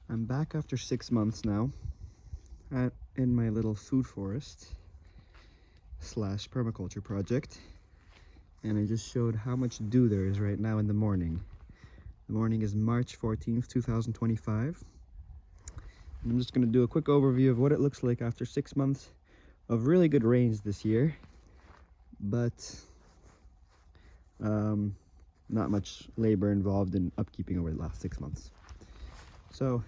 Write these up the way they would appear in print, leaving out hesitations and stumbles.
I'm back after 6 months now in my little food forest slash permaculture project, and I just showed how much dew there is right now in the morning. The morning is March 14th, 2025. And I'm just going to do a quick overview of what it looks like after 6 months of really good rains this year, but not much labor involved in upkeeping over the last 6 months. So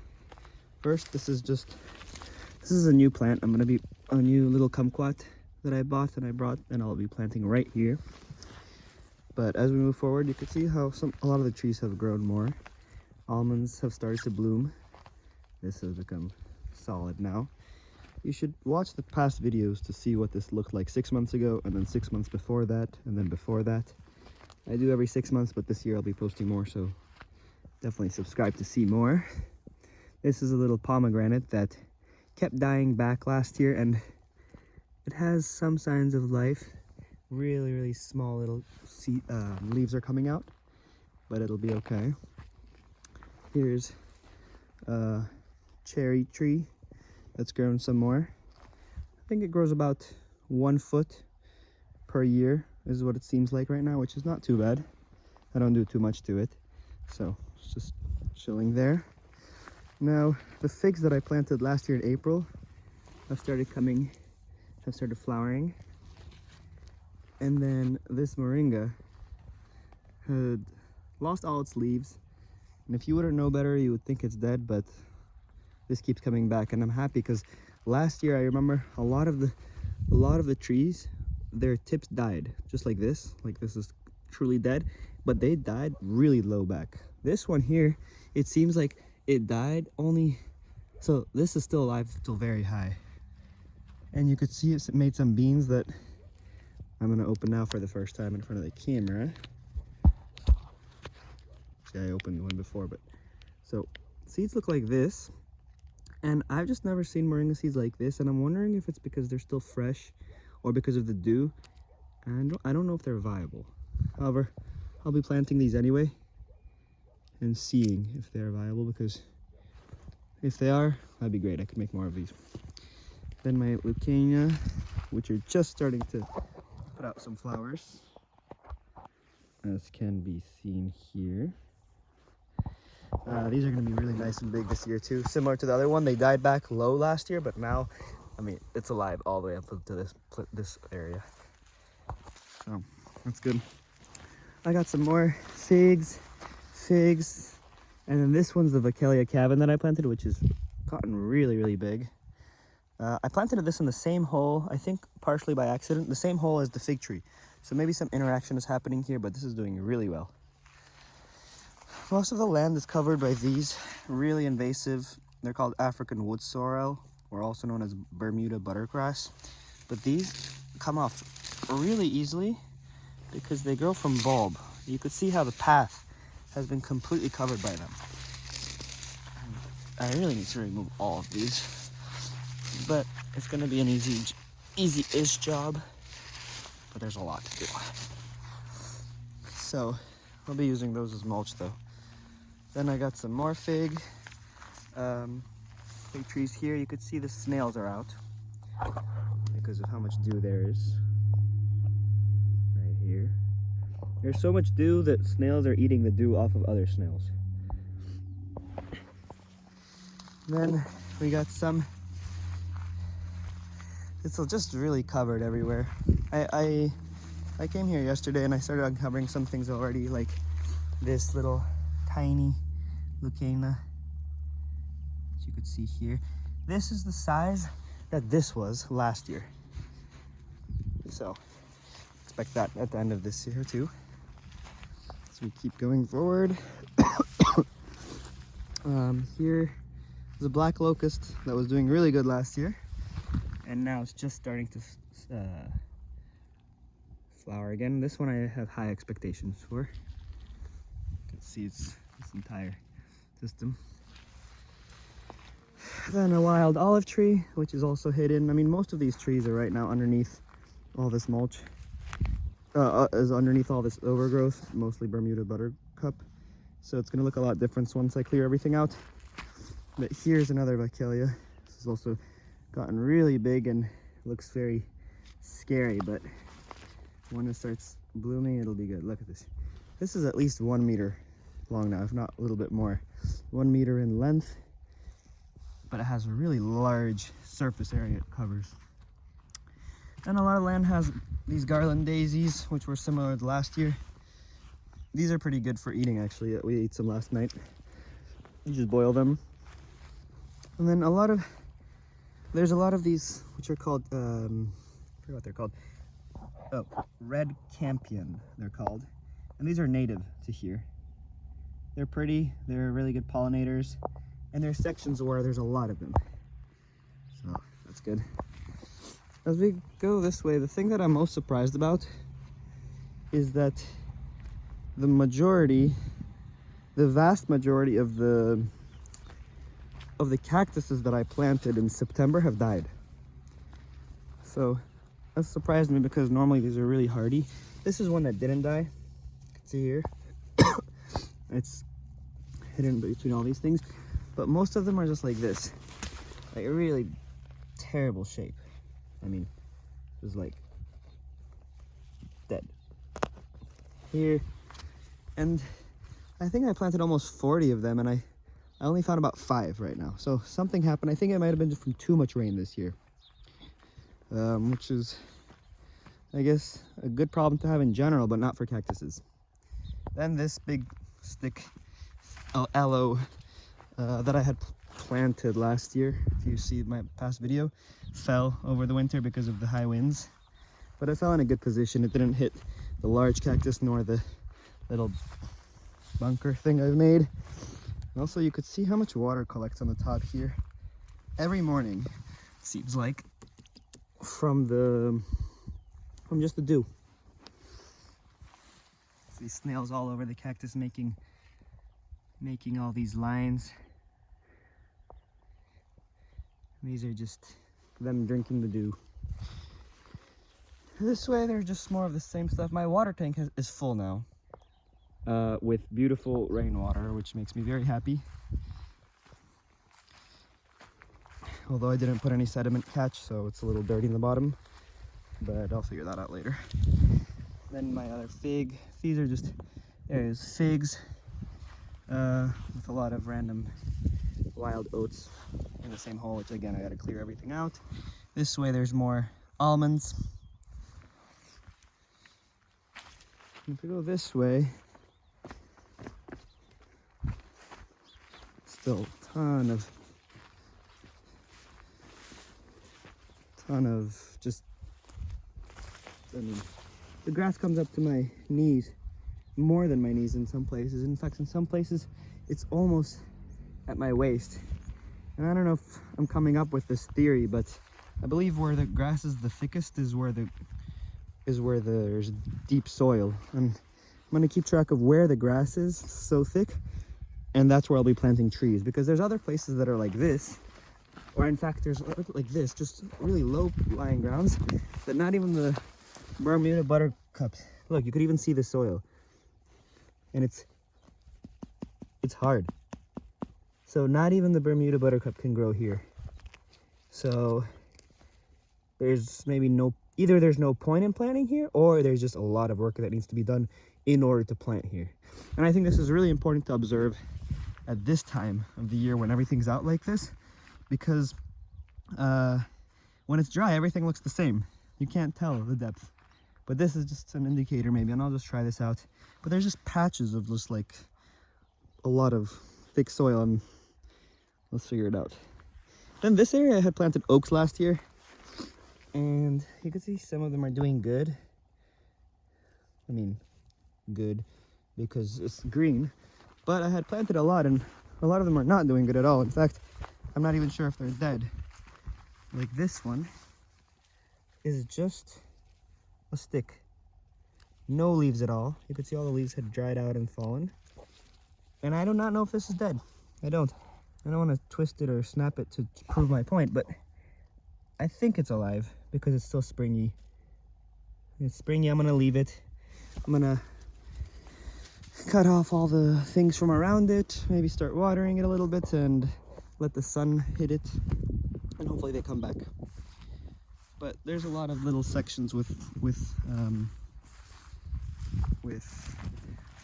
first, this is a new plant. I'm going to be a new little kumquat that I bought and I'll be planting right here. But as we move forward, you can see how a lot of the trees have grown more. Almonds have started to bloom. This has become solid now. You should watch the past videos to see what this looked like 6 months ago, and then 6 months before that, and then before that. I do every 6 months, but this year I'll be posting more, so definitely subscribe to see more. This is a little pomegranate that kept dying back last year, and it has some signs of life. Really small little leaves are coming out, but it'll be okay. Here's a cherry tree that's grown some more. I think it grows about 1 foot per year is what it seems like right now, which is not too bad. I don't do too much to it, so it's just chilling there. Now, the figs that I planted last year in April have started flowering. And then this moringa had lost all its leaves. And if you wouldn't know better, you would think it's dead, but this keeps coming back. And I'm happy because last year I remember a lot of the trees, their tips died, just like this. Like this is truly dead, but they died really low back. This one here, it seems like it died only, so this is still alive, still very high. And you could see it made some beans that I'm gonna open now for the first time in front of the camera. See, I opened one before, but so seeds look like this. And I've just never seen moringa seeds like this, and I'm wondering if it's because they're still fresh or because of the dew. And I don't know if they're viable. However, I'll be planting these anyway and seeing if they're viable, because if they are, that'd be great. I could make more of these. Then my lucania, which are just starting to put out some flowers, as can be seen here. These are going to be really nice and big this year too. Similar to the other one, they died back low last year, but now, I mean, it's alive all the way up to this area. So that's good. I got some more figs, and then this one's the Vaccalia cabin that I planted, which has gotten really big. I planted this in the same hole, I think partially by accident, the same hole as the fig tree. So maybe some interaction is happening here, but this is doing really well. Most of the land is covered by these really invasive, they're called African wood sorrel, or also known as Bermuda buttergrass. But these come off really easily because they grow from bulb. You could see how the path has been completely covered by them. I really need to remove all of these, but it's going to be an easy-ish job, but there's a lot to do. So I'll be using those as mulch though. Then I got some more fig trees here. You could see the snails are out because of how much dew there is right here. There's so much dew that snails are eating the dew off of other snails. Then we got some, it's just really covered everywhere. I came here yesterday and I started uncovering some things already, like this little tiny lucania, as you could see here. This is the size that this was last year. So expect that at the end of this year too. So we keep going forward. Here is a black locust that was doing really good last year, and now it's just starting to flower again. This one I have high expectations for. You can see it's this entire system. Then a wild olive tree, which is also hidden. I mean, most of these trees are right now underneath all this mulch, is underneath all this overgrowth, mostly Bermuda buttercup. So it's gonna look a lot different once I clear everything out. But here's another Vaccalia. This has also gotten really big and looks very scary, but when it starts blooming, it'll be good. Look at this. This is at least 1 meter long now, if not a little bit more. 1 meter in length, but it has a really large surface area it covers. And a lot of land has these garland daisies, which were similar to last year. These are pretty good for eating, actually. We ate some last night. You just boil them. And then there's a lot of these, which are called, I forgot what they're called. Oh, red campion, they're called. And these are native to here. They're pretty, they're really good pollinators, and there's sections where there's a lot of them. So that's good. As we go this way, the thing that I'm most surprised about is that the vast majority of the cactuses that I planted in September have died. So that surprised me because normally these are really hardy. This is one that didn't die. You can see here. It's hidden between all these things, but most of them are just like this, like a really terrible shape. I mean, it's like dead here. And I think I planted almost 40 of them, and I only found about 5 right now. So something happened. I think it might have been from too much rain this year, which is, I guess, a good problem to have in general, but not for cactuses. Then this big stick aloe that I had planted last year, if you see my past video, fell over the winter because of the high winds. But it fell in a good position. It didn't hit the large cactus nor the little bunker thing I've made. And also you could see how much water collects on the top here every morning, it seems like, from just the dew. These snails all over the cactus making all these lines. These are just them drinking the dew. This way they're just more of the same stuff. My water tank is full now, with beautiful rainwater, which makes me very happy. Although I didn't put any sediment catch, so it's a little dirty in the bottom, but I'll figure that out later. Then my other fig. These are just, there's figs with a lot of random wild oats in the same hole, which again, I gotta clear everything out. This way there's more almonds. And if we go this way, still a ton of just, I mean, the grass comes up to my knees, more than my knees in some places. In fact, in some places, it's almost at my waist. And I don't know if I'm coming up with this theory, but I believe where the grass is the thickest is where there's deep soil. And I'm gonna keep track of where the grass is so thick, and that's where I'll be planting trees, because there's other places that are like this, or in fact there's like this, just really low lying grounds that not even the Bermuda buttercup, look, you could even see the soil, and it's hard. So not even the Bermuda buttercup can grow here. So there's maybe either there's no point in planting here, or there's just a lot of work that needs to be done in order to plant here. And I think this is really important to observe at this time of the year when everything's out like this, because when it's dry, everything looks the same. You can't tell the depth. But this is just an indicator maybe, and I'll just try this out. But there's just patches of just like a lot of thick soil, and let's figure it out. Then this area I had planted oaks last year, and you can see some of them are doing good. I mean, good because it's green, but I had planted a lot, and a lot of them are not doing good at all. In fact, I'm not even sure if they're dead. Like this one is just a stick, no leaves at all. You could see all the leaves had dried out and fallen, and I do not know if this is dead. I don't want to twist it or snap it to prove my point, but I think it's alive because it's still springy. It's springy. I'm gonna leave it. I'm gonna cut off all the things from around it, maybe start watering it a little bit, and let the sun hit it, and hopefully they come back. But there's a lot of little sections with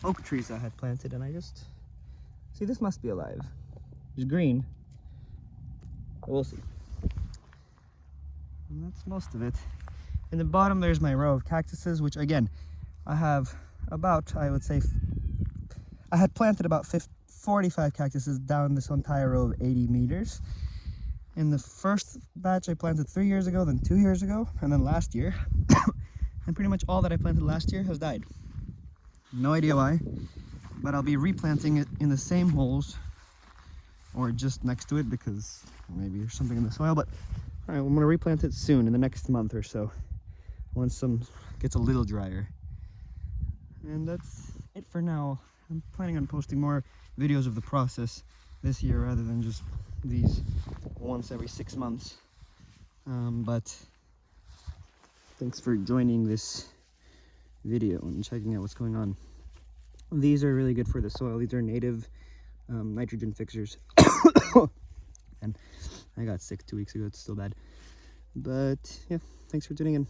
oak trees I had planted, and I just see this must be alive. It's green, but we'll see. And that's most of it. In the bottom there's my row of cactuses, which again I have about, I would say, I had planted about 45 cactuses down this entire row of 80 meters. In the first batch I planted 3 years ago, then 2 years ago, and then last year. And pretty much all that I planted last year has died. No idea why, but I'll be replanting it in the same holes or just next to it because maybe there's something in the soil. But all right, I'm gonna replant it soon, in the next month or so, once some gets a little drier. And that's it for now. I'm planning on posting more videos of the process this year rather than just these once every 6 months. But thanks for joining this video and checking out what's going on. These are really good for the soil. These are native nitrogen fixers. And I got sick 2 weeks ago. It's still bad. But yeah, thanks for tuning in.